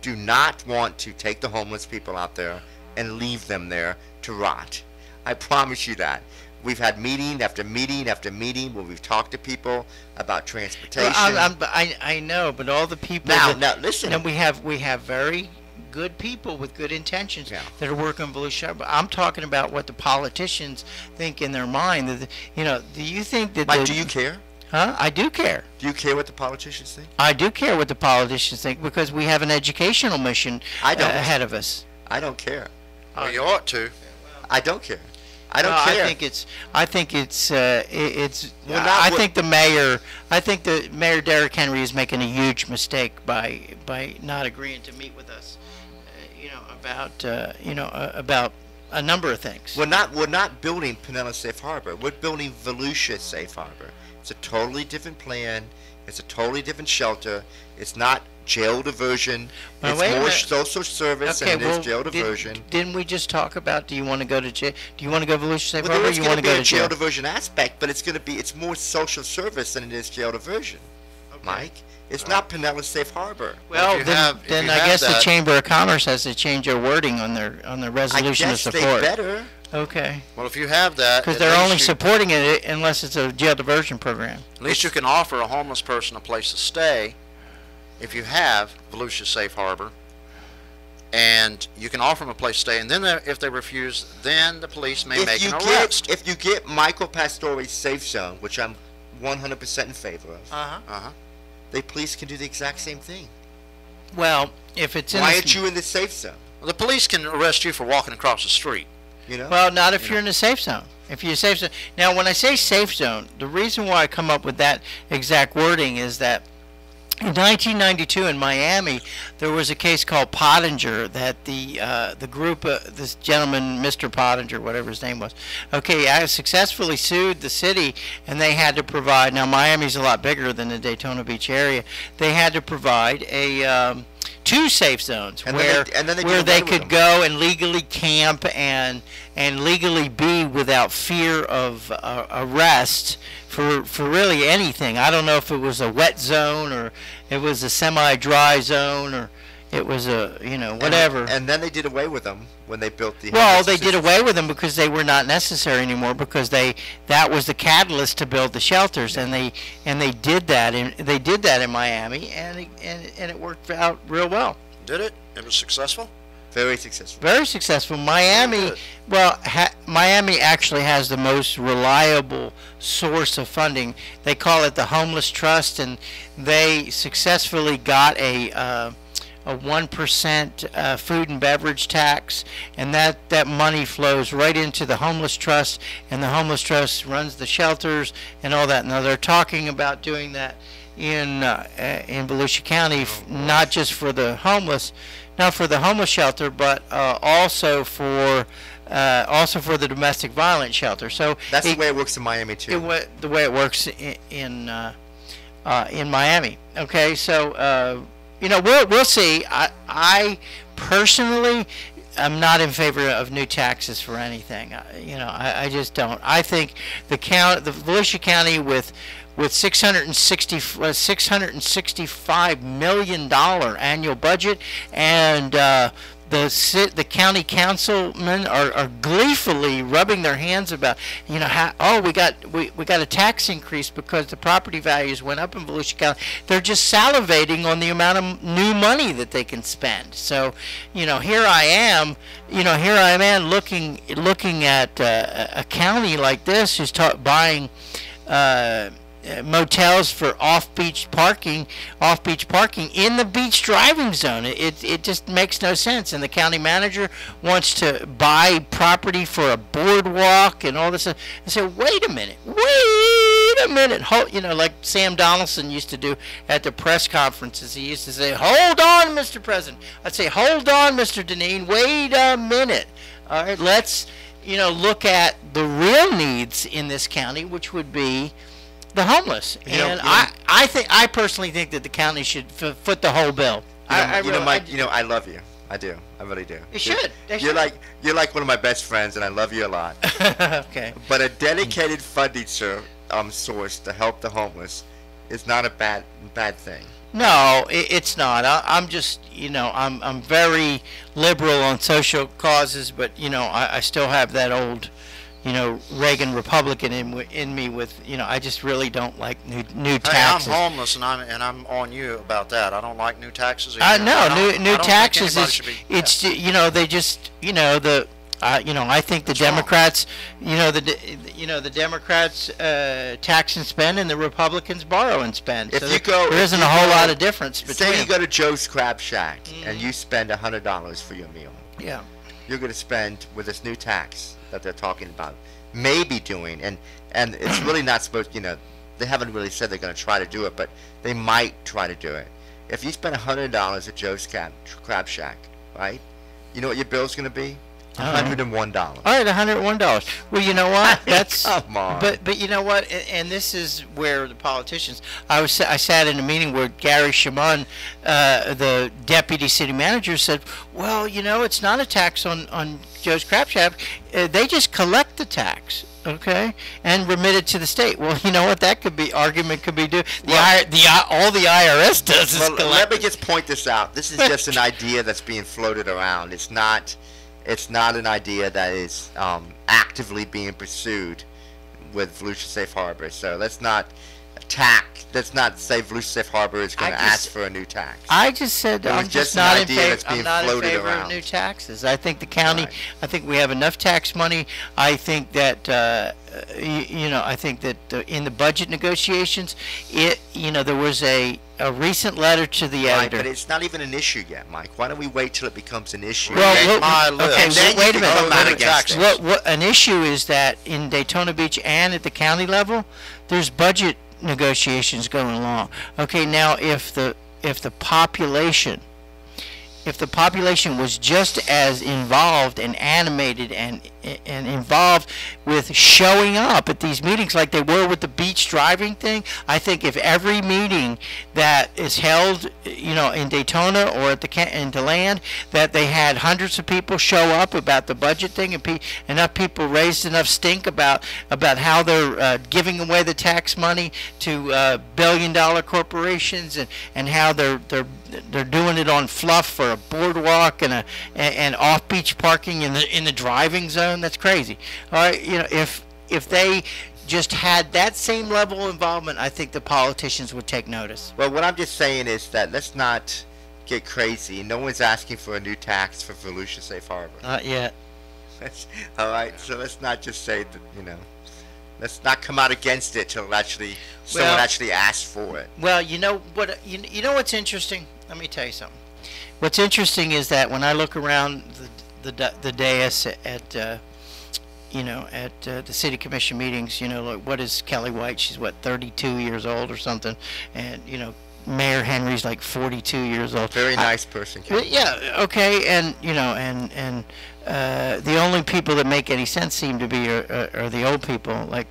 do not want to take the homeless people out there and leave them there to rot. I promise you that. We've had meeting after meeting after meeting where we've talked to people about transportation. I know, but all the people Now, listen. we have very good people with good intentions Yeah. that are working on Volusia Harbor. I'm talking about what the politicians think in their mind. Do you think that? Mike, do you care? Huh? I do care. Do you care what the politicians think? I do care what the politicians think because we have an educational mission I don't. ahead of us. I don't care. Well, you ought to. I don't care. I don't No, care. I think the mayor Derrick Henry is making a huge mistake by not agreeing to meet with us, about a number of things. We're not building Pinellas Safe Harbor. We're building Volusia Safe Harbor. It's a totally different plan. It's a totally different shelter. It's not jail diversion. Well, It's wait a more minute. social service than it is jail diversion. Didn't we just talk about? Do you want to go to jail? Do you want to go to Volusia Safe Well, Harbor? there Or is you going want to to be go a to jail jail? diversion aspect, but it's more social service than it is jail diversion. Mike, it's not Pinellas Safe Harbor. Well, if you have I guess the that- Chamber of Commerce has to change their wording on their I resolution guess of they support. better. Okay. Well, if you have that, Because at they're least only you- supporting it unless it's a jail diversion program. At least you can offer a homeless person a place to stay if you have Volusia Safe Harbor. And you can offer them a place to stay, and then if they refuse, then the police may make an arrest. If you get Michael Pastore's safe zone, which I'm 100% in favor of, Uh-huh. the police can do the exact same thing. Well, if it's in Why the- aren't you in the safe zone? Well, the police can arrest you for walking across the street. You know? Well, not if you're in a safe zone. If you're safe zone. Now, when I say safe zone, the reason why I come up with that exact wording is that in 1992 in Miami, there was a case called Pottinger that the group, this gentleman, Mr. Pottinger, whatever his name was, I successfully sued the city, and they had to provide. Now Miami's a lot bigger than the Daytona Beach area. They had to provide two safe zones And where then they did where away they with could them. go and legally camp and legally be without fear of arrest for really anything. I don't know if it was a wet zone or it was a semi-dry zone or it was a whatever. And then they did away with them when they built the. Well, homeless they did assistance. away with them because they were not necessary anymore because that was the catalyst to build the shelters, and they did that in Miami, and it worked out real well. Did it? It was successful? Very successful. Very successful. Miami, Good. well, Miami actually has the most reliable source of funding. They call it the Homeless Trust, and they successfully got a 1% food and beverage tax, and that money flows right into the Homeless Trust, and the Homeless Trust runs the shelters and all that. Now they're talking about doing that in Volusia County, not just for the homeless, not for the homeless shelter, but also for the domestic violence shelter. So That's the way it works in Miami too. the way it works in Miami. Okay, so we'll see. I personally I'm not in favor of new taxes for anything. I just don't. I think the Volusia County with $665 million annual budget, and the county councilmen are gleefully rubbing their hands about, how we got a tax increase because the property values went up in Volusia County. They're just salivating on the amount of new money that they can spend. So, here I am looking at a county like this who's buying motels for off-beach parking in the beach driving zone. It just makes no sense. And the county manager wants to buy property for a boardwalk and all this stuff. I said, wait a minute, hold, like Sam Donaldson used to do at the press conferences. He used to say, hold on, Mr. President. I'd say, hold on, Mr. Deneen, wait a minute. All right, let's look at the real needs in this county, which would be the homeless. I personally think that the county should foot the whole bill. Mike, I love you. I do. I really do. You should. You're like one of my best friends, and I love you a lot. Okay. But a dedicated funding source to help the homeless is not a bad thing. No, it's not. I'm just, I'm very liberal on social causes, but I still have that old, Reagan Republican in me with, I just really don't like new taxes. Hey, I'm homeless, and I'm on you about that. I don't like new taxes. No, new taxes is they just I think the Democrats, the Democrats tax and spend, and the Republicans borrow and spend. There isn't a whole lot of difference between. Say you go to Joe's Crab Shack and you spend $100 for your meal. Yeah. You're going to spend with this new tax that they're talking about, maybe doing, and it's really not supposed. They haven't really said they're going to try to do it, but they might try to do it. If you spend $100 at Joe's Crab Shack, right? You know what your bill's going to be? $101. All right, $101. Well, you know what? That's come on. But you know what? And this is where the politicians. I sat in a meeting where Gary Shimon, the deputy city manager, said, "Well, it's not a tax on Joe's Crab Shack. They just collect the tax." Okay, and remit it to the state. Well, you know what? That argument could be due. All the IRS does is collect. Let me just point this out. This is just an idea that's being floated around. It's not an idea that is actively being pursued with Volusia Safe Harbor. So let's not say Volusia Safe Harbor is going to ask for a new tax. I just said I'm just not in favor. I'm not in favor around. of new taxes. I think the county. Right. I think we have enough tax money. I think that I think that in the budget negotiations, there was a recent letter to the editor. But it's not even an issue yet, Mike. Why don't we wait till it becomes an issue? Wait a minute. What an issue is that in Daytona Beach and at the county level, there's budget negotiations going along. Okay, now if the population was just as involved and animated and involved with showing up at these meetings like they were with the beach driving thing, I think if every meeting that is held, in Daytona or at in DeLand, that they had hundreds of people show up about the budget thing, and enough people raised enough stink about how they're giving away the tax money to billion-dollar corporations, and how they're doing it on fluff for a boardwalk and off-beach parking in the driving zone. That's crazy. All right, if they just had that same level of involvement, I think the politicians would take notice. Well, what I'm just saying is that let's not get crazy. No one's asking for a new tax for Volusia Safe Harbor. Not yet. All right, so let's not just say that, let's not come out against it till someone actually asks for it. Well, you know what's interesting? Let me tell you something. What's interesting is that when I look around the dais at the city commission meetings, like what is Kelly White? She's 32 years old or something, and Mayor Henry's like 42 years old. Very nice person, Kelly. Yeah, okay, and the only people that make any sense seem to be are the old people, like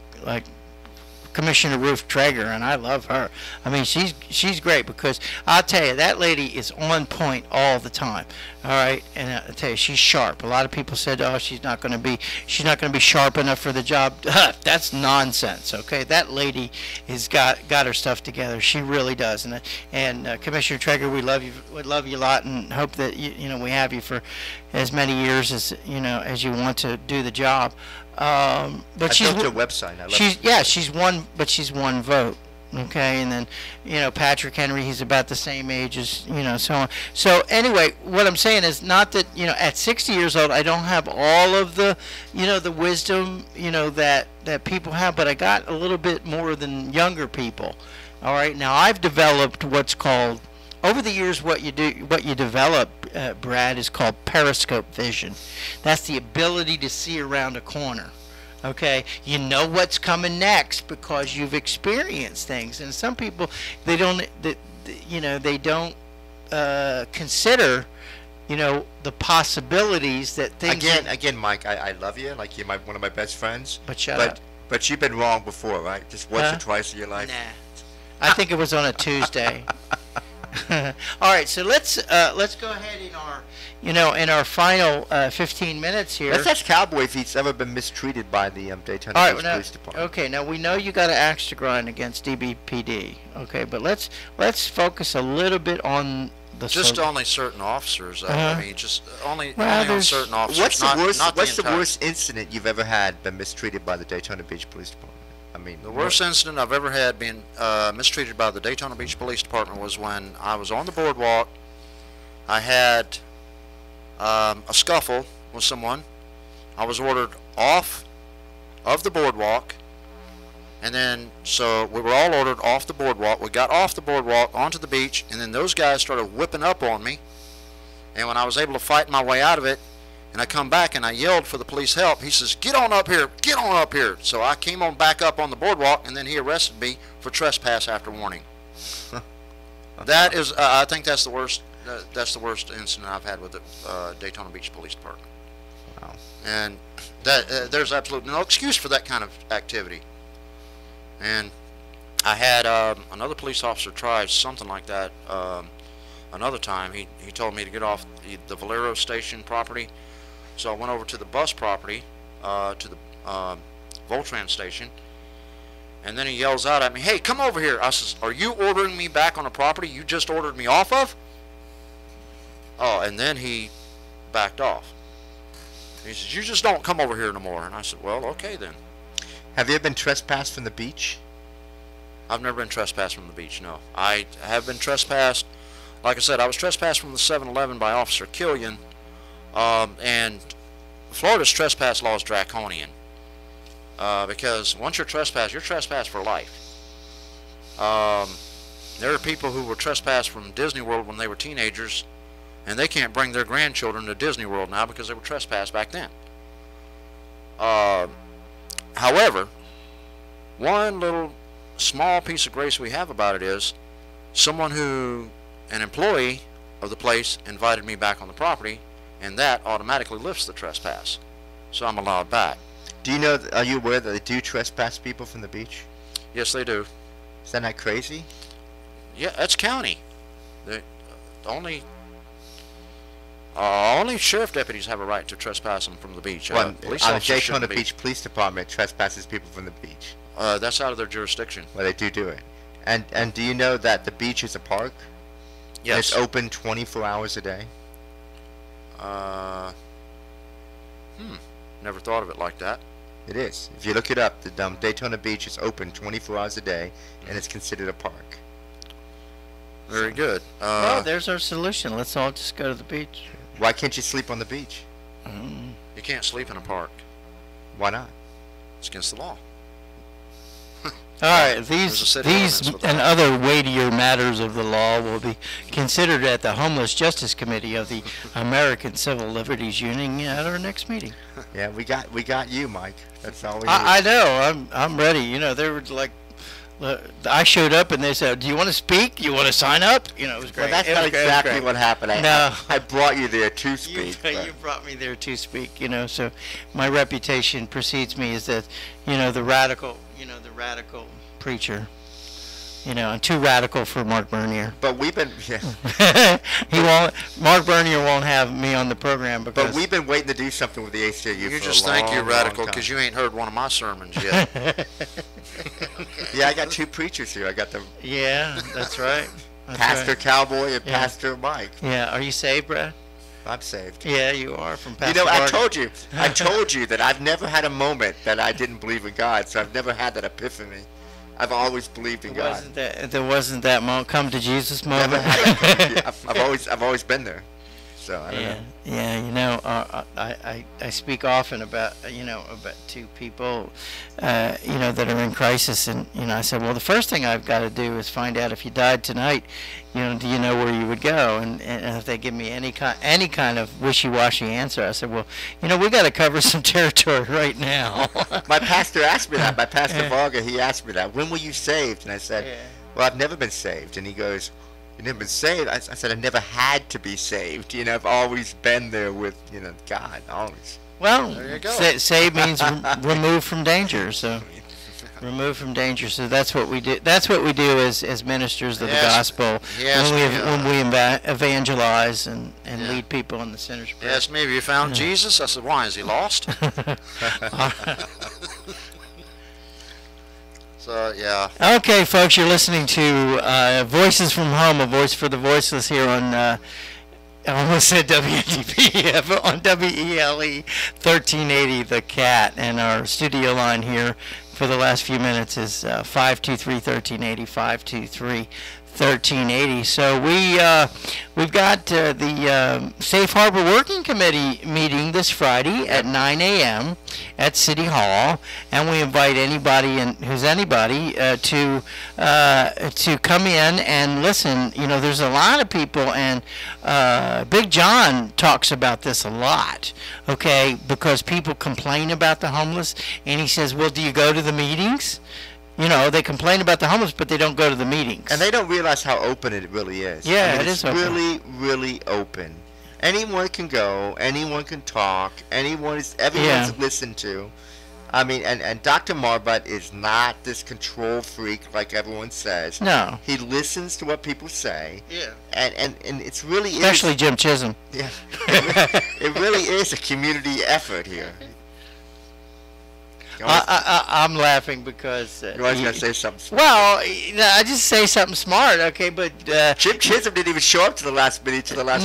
Commissioner Ruth Traeger, and I love her. I mean, she's great, because I'll tell you, that lady is on point all the time. All right, and I tell you, she's sharp. A lot of people said, "Oh, she's not going to be sharp enough for the job." That's nonsense. Okay, that lady has got her stuff together. She really does. And Commissioner Traeger, we love you a lot, and hope that we have you for as many years as as you want to do the job. But I built your website. she's one vote. Okay, and then Patrick Henry, he's about the same age as so on. So anyway, what I'm saying is not that at 60 years old I don't have all of the the wisdom that people have, but I got a little bit more than younger people. All right, now I've developed what's called, over the years, what you develop, Brad, is called periscope vision. That's the ability to see around a corner. Okay, you know what's coming next because you've experienced things, and some people they don't consider the possibilities that things. Again, Mike, I love you, like you're one of my best friends. But shut up. But you've been wrong before, right? Just once or twice in your life. Nah, I think it was on a Tuesday. All right, so let's go ahead in our final 15 minutes here. Let's ask Cowboy if he's ever been mistreated by the Daytona Beach Police Department. Okay, now we know you got an axe to grind against DBPD. Okay, but let's focus a little bit on the just only certain officers. I mean, just only on certain officers. What's the worst incident you've ever had been mistreated by the Daytona Beach Police Department? I mean, the worst incident I've ever had being mistreated by the Daytona Beach Police Department was when I was on the boardwalk. I had a scuffle with someone. I was ordered off of the boardwalk, and then so we were all ordered off the boardwalk. We got off the boardwalk onto the beach, and then those guys started whipping up on me. And when I was able to fight my way out of it, and I come back and I yelled for the police help, he says, "Get on up here, get on up here." So I came on back up on the boardwalk, and then he arrested me for trespass after warning. That is, I think that's the worst. That's the worst incident I've had with the Daytona Beach Police Department. Wow. And that there's absolutely no excuse for that kind of activity. And I had another police officer try something like that another time. He told me to get off the Valero station property. So I went over to the bus property, to the Voltran station, and then he yells out at me, "Hey, come over here." I says, "Are you ordering me back on a property you just ordered me off of?" Oh, and then he backed off. He says, "You just don't come over here no more." And I said, "Well, okay then." Have you ever been trespassed from the beach? I've never been trespassed from the beach, no. I have been trespassed, like I said, I was trespassed from the 7-Eleven by Officer Killian. And Florida's trespass law is draconian, because once you're trespassed for life. There are people who were trespassed from Disney World when they were teenagers, and they can't bring their grandchildren to Disney World now because they were trespassed back then. However, one little small piece of grace we have about it is an employee of the place invited me back on the property, and that automatically lifts the trespass, so I'm allowed back. Are you aware that they do trespass people from the beach? Yes, they do. Is that not crazy? Yeah, that's county. Only sheriff deputies have a right to trespass them from the beach. Well, the Daytona Beach Police Department trespasses people from the beach. That's out of their jurisdiction. Well, they do it. And do you know that the beach is a park? Yes. And it's open 24 hours a day? Never thought of it like that. It is. If you look it up, the Daytona Beach is open 24 hours a day, and it's considered a park. Very good. Well, there's our solution. Let's all just go to the beach. Why can't you sleep on the beach? You can't sleep in a park. Why not? It's against the law. All right, these and other weightier matters of the law will be considered at the Homeless Justice Committee of the American Civil Liberties Union at our next meeting. Yeah, we got you, Mike. That's all we need. I know. I'm ready. They were like, I showed up and they said, "Do you want to speak? Do you want to sign up?" It was great. Well, that's not exactly what happened. I brought you there to speak. You brought me there to speak. So my reputation precedes me is that the radical preacher. And too radical for Mark Bernier. But we've been, yeah. Mark Bernier won't have me on the program because. But we've been waiting to do something with the ACLU You for just a long, think you're radical because long you ain't heard one of my sermons yet. time. Yeah, I got two preachers here. I got the Yeah, that's right. That's Pastor right. Cowboy and Yeah. Pastor Mike. Yeah, are you saved, Brad? I'm saved. Yeah, you are from Pastor. You know, I Vargas. told you that I've never had a moment that I didn't believe in God. So I've never had that epiphany. I've always believed in God. There wasn't that moment, come to Jesus moment. Never had that. I've always been there. So I don't know. Yeah, I speak often about to people, that are in crisis, and I said, well, the first thing I've got to do is find out if you died tonight, do you know where you would go? And if they give me any kind of wishy-washy answer, I said, well, we got to cover some territory right now. My pastor asked me that. My pastor Varga, he asked me that. When were you saved? And I said, well, I've never been saved. And he goes, you never been saved? I said, I never had to be saved. I've always been there with, God, always. Well, There you go. Saved means removed from danger. So removed from danger. So that's what we do. That's what we do as ministers of Yes. the gospel. Yes, when we evangelize and lead people in the sinner's prayer. Yes, maybe you found Jesus. I said, why? Is he lost? So, yeah. Okay, folks, you're listening to Voices from Home, a voice for the voiceless here on, I almost said WNTP, on WELE 1380, The Cat. And our studio line here for the last few minutes is 523-1380, 523-1380. So we've got the Safe Harbor Working Committee meeting this Friday at 9 a.m. at City Hall, and we invite anybody to come in and listen. There's a lot of people, and Big John talks about this a lot. Okay, because people complain about the homeless, and he says, "Well, do you go to the meetings?" They complain about the homeless, but they don't go to the meetings. And they don't realize how open it really is. Yeah, it it's is open. really, really open. Anyone can go. Anyone can talk. Everyone's listened to. I mean, and Dr. Marbut is not this control freak like everyone says. No. He listens to what people say. Yeah. And it's really Especially Jim Chisholm. Yeah. It really is a community effort here. I'm laughing because You always got to say something smart. well, I just say something smart, okay, but Jim Chisholm didn't even show up to the last meeting, to the last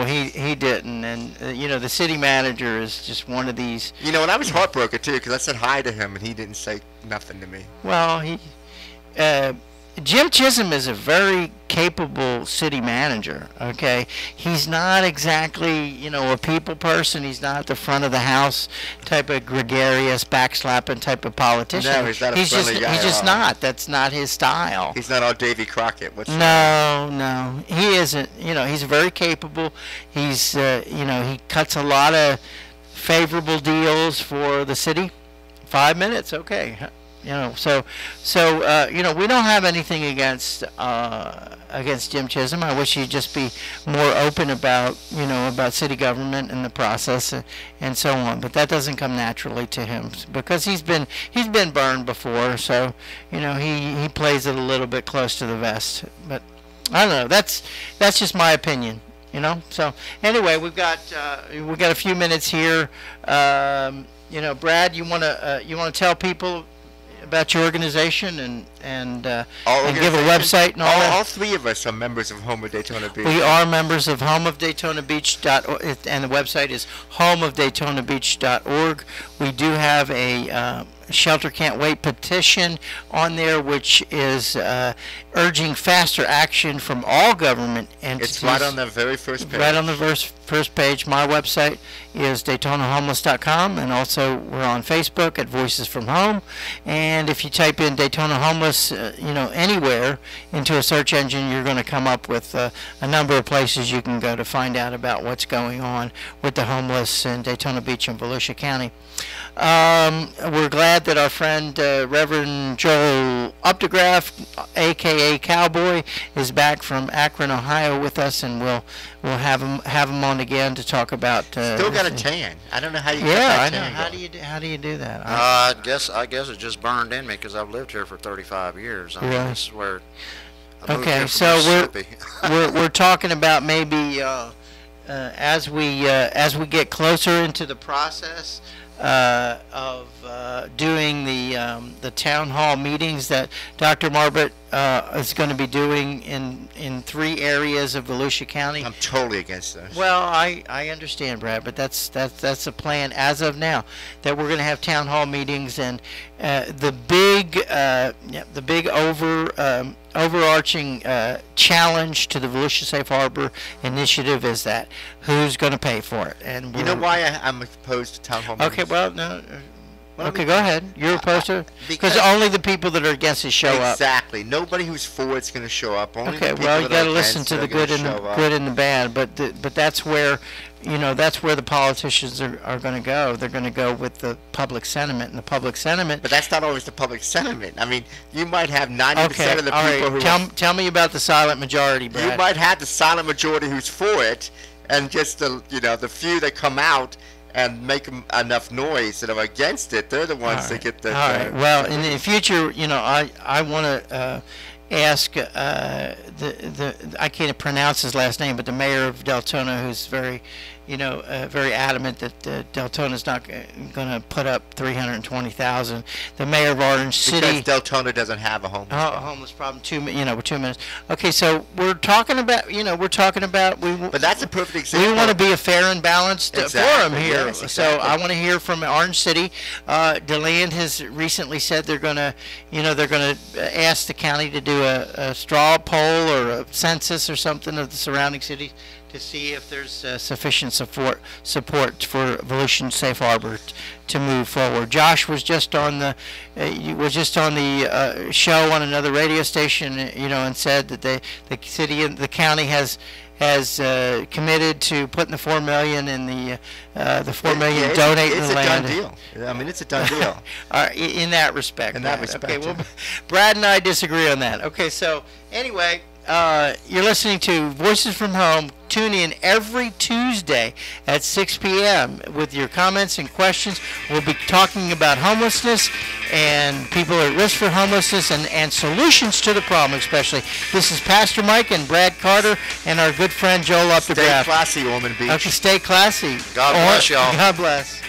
he didn't, and the city manager is just one of these. And I was heartbroken too because I said hi to him and he didn't say nothing to me. Well, Jim Chisholm is a very capable city manager, okay? He's not exactly, a people person. He's not the front of the house type of gregarious, backslapping type of politician. No, he's not a friendly guy He's at just all. not. That's not his style. He's not all Davy Crockett. No, he isn't. He's very capable. He's, he cuts a lot of favorable deals for the city. 5 minutes, okay. So we don't have anything against Jim Chisholm. I wish he'd just be more open about city government and the process and so on. But that doesn't come naturally to him because he's been burned before. So he plays it a little bit close to the vest. But I don't know. That's just my opinion. So anyway, we've got a few minutes here. Brad, you want to tell people about your organization and give a website and all that? All three of us are members of Home of Daytona Beach. We are members of homeofdaytonabeach.org, and the website is homeofdaytonabeach.org. We do have a Shelter Can't Wait petition on there, which is urging faster action from all government entities. It's right on the very first page. Right on the first page. My website is DaytonaHomeless.com, and also we're on Facebook at Voices from Home. And if you type in Daytona Homeless, anywhere into a search engine, you're going to come up with a number of places you can go to find out about what's going on with the homeless in Daytona Beach and Volusia County. We're glad that our friend Reverend Joel Updegraff, aka Cowboy, is back from Akron, Ohio, with us, and we'll have him on and again to talk about. Still got a tan. I don't know how you got Yeah, I that know. tan How going. do you do that? I guess it just burned in me because I've lived here for 35 years. I mean, Really? this is where I moved Okay, here from so Mississippi. we're talking about maybe as we get closer into the process of doing the town hall meetings that Dr. Marbut is going to be doing in 3 areas of Volusia County. I'm totally against those. Well, I understand, Brad, but that's the plan as of now, that we're going to have town hall meetings, and the big overarching challenge to the Volusia Safe Harbor initiative is that who's going to pay for it, and You know why I'm opposed to town hall meetings? Okay, well, no. Well, Okay, go ahead. You're opposed to it? because- Because only the people that are against it show up. Exactly. Nobody who's for it's going to show up. Only Okay, the people well, you that are got to listen against to it the are gonna good and show the up. good and the bad, but that's where, that's where the politicians are going to go. They're going to go with the public sentiment, and the public sentiment. But that's not always the public sentiment. I mean, you might have 90% Okay, of the all people right. who Tell me about the silent majority, you Brad. might have the silent majority who's for it, and just the few that come out and make enough noise that are against it. They're the ones that get the. All right. Well, in the future, I want to ask I can't pronounce his last name, but the mayor of Deltona, who's very, very adamant that Deltona's not going to put up 320,000. The mayor of Orange City. Because Deltona doesn't have a homeless. Homeless problem. 2 minutes. Okay, so we're talking about. But that's a perfect example. We want to be a fair and balanced Exactly, forum here. yes, So exactly. I want to hear from Orange City. DeLand has recently said they're going to ask the county to do a straw poll or a census or something of the surrounding cities to see if there's sufficient support for Volusia Safe Harbor to move forward. Josh was just on the show on another radio station, and said that the city and the county has committed to putting the $4 million in the $4 million donating it's the a land. done deal. I mean, it's a done deal. In that respect. In that Brad. respect, Okay, well, yeah. Brad and I disagree on that. Okay, so anyway, you're listening to Voices from Home. Tune in every Tuesday at 6 p.m. with your comments and questions. We'll be talking about homelessness and people at risk for homelessness and solutions to the problem, especially. This is Pastor Mike and Brad Carter and our good friend Joel Stay Updegraff. classy, Ormond Beach. Okay, stay classy. God bless y'all. God bless.